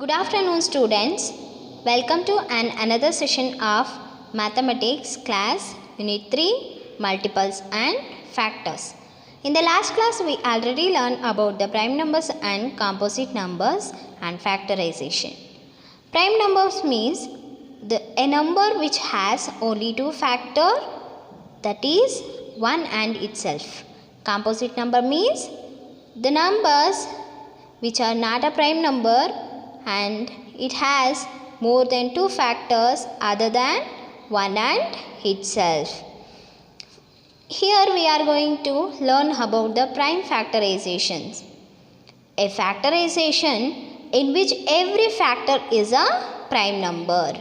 Good afternoon, students. Welcome to another session of Mathematics class Unit 3 Multiples and Factors. In the last class, we already learned about the prime numbers and composite numbers and factorization. Prime numbers means a number which has only two factors, that is 1 and itself. Composite number means the numbers which are not a prime number and it has more than two factors other than 1 and itself. Here we are going to learn about the prime factorizations. A factorization in which every factor is a prime number.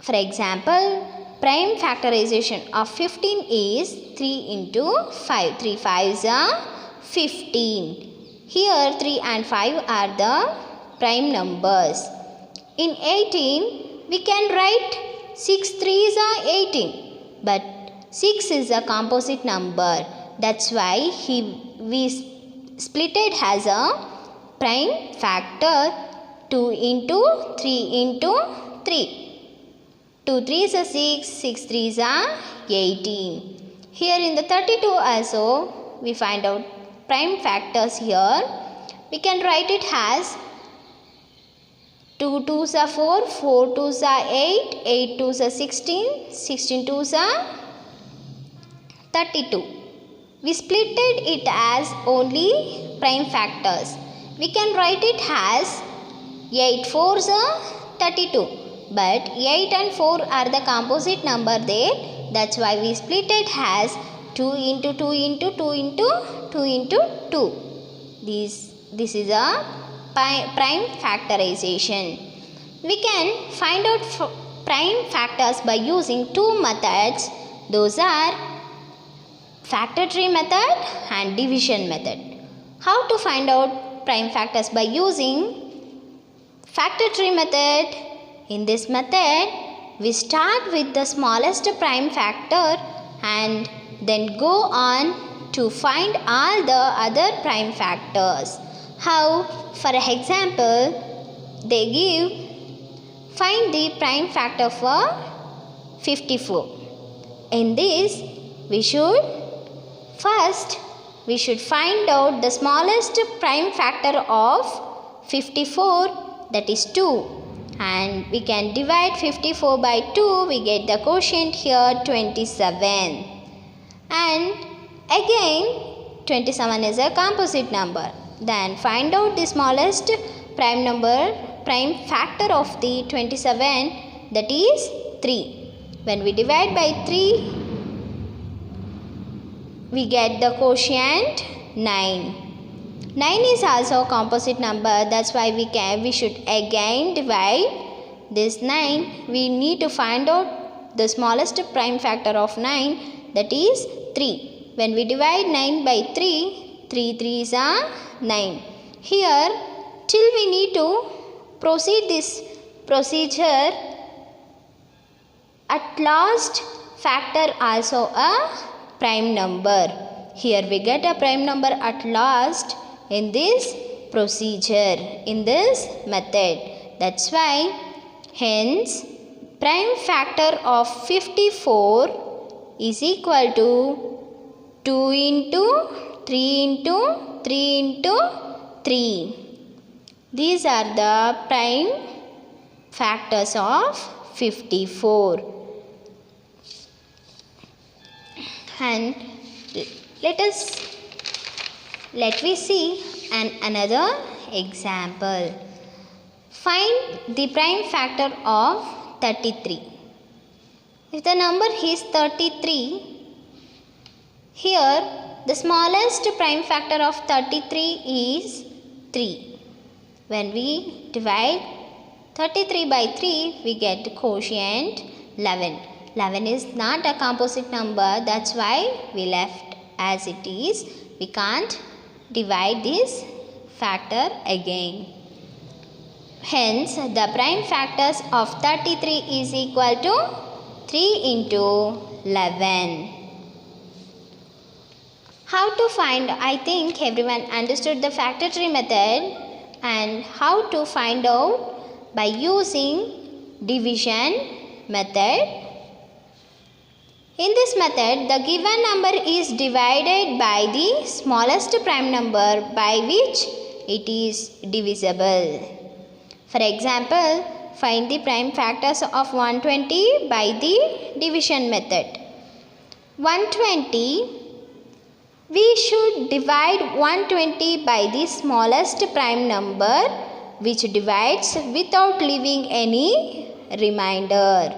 For example, prime factorization of 15 is 3 into 5. 3 5s are 15. Here 3 and 5 are the prime numbers. In 18, we can write 6 3s are 18. But 6 is a composite number. That's why we split it as a prime factor 2 into 3 into 3. 2 3s are 6, 6 3s are 18. Here in the 32 also we find out prime factors here. We can write it as 2 2s are 4, 4 2s are 8, 8 2s are 16, 16 2s are 32. We splitted it as only prime factors. We can write it as 8 4s are 32. But 8 and 4 are the composite number there. That's why we split it as 2 into 2 into 2 into 2 into 2. This is a prime factorization. We can find out prime factors by using two methods. Those are factor tree method and division method. How to find out prime factors by using factor tree method? In this method, we start with the smallest prime factor and then go on to find all the other prime factors. How? For example, they give find the prime factor for 54. In this, we should find out the smallest prime factor of 54, that is 2. And we can divide 54 by 2, we get the quotient here 27. And again 27 is a composite number. Then find out the smallest prime factor of the 27, that is 3. When we divide by 3, we get the quotient 9. 9 is also a composite number. That's why we should again divide this 9. We need to find out the smallest prime factor of 9, that is 3. When we divide 9 by 3, 3 3s are 9. Here, till we need to proceed this procedure, at last factor also a prime number. Here we get a prime number at last in this procedure, in this method. That's why, hence, prime factor of 54 is equal to 2 into 3 into 3 into 3. These are the prime factors of 54. And let me see another example. Find the prime factor of 33. If the number is 33, here the smallest prime factor of 33 is 3. When we divide 33 by 3, we get the quotient 11. 11 is not a composite number. That's why we left as it is. We can't divide this factor again. Hence, the prime factors of 33 is equal to 3 into 11. How to find? I think everyone understood the factor tree method. and how to find out by using division method. In this method, the given number is divided by the smallest prime number by which it is divisible. For example, find the prime factors of 120 by the division method. 120, we should divide 120 by the smallest prime number, which divides without leaving any remainder.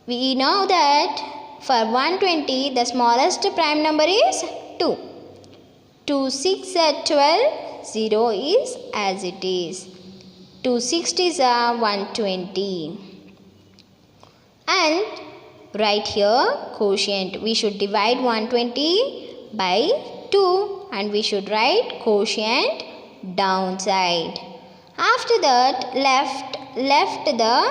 We know that for 120, the smallest prime number is 2. 2 6 are 12, 0 is as it is. 2 60s are 120. And right here, quotient. We should divide 120 by 2 and we should write quotient downside. After that, left the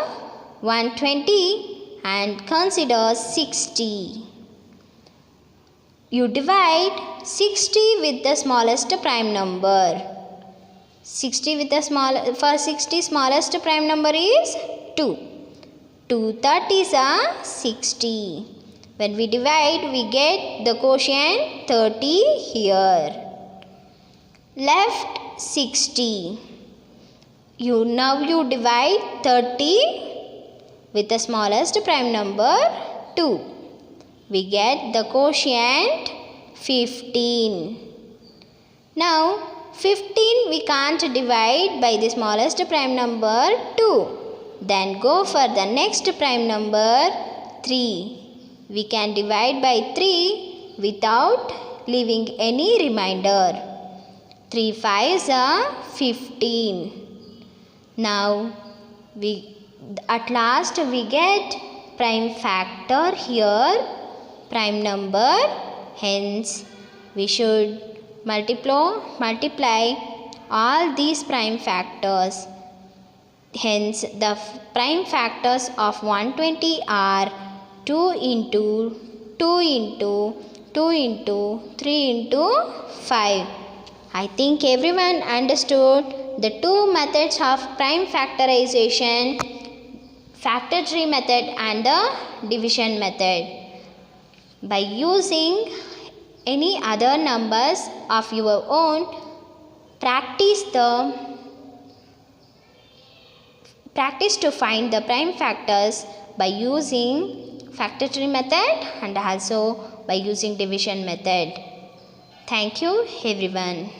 120 and consider 60. You divide 60 with the smallest prime number. 60 with the for 60 smallest prime number is 2. 2 30s are 60. When we divide, we get the quotient 30 here. Left 60. Now you divide 30 with the smallest prime number 2. We get the quotient 15. Now 15 we can't divide by the smallest prime number 2. Then go for the next prime number 3. We can divide by 3 without leaving any remainder. 3 5s are 15. Now at last we get prime factor here, prime number. Hence we should multiply all these prime factors. Hence the prime factors of 120 are 2 into 2 into 2 into 3 into 5. I think everyone understood the two methods of prime factorization, factor tree method and the division method. By using any other numbers of your own, practice to find the prime factors by using factor tree method and also by using division method. Thank you everyone.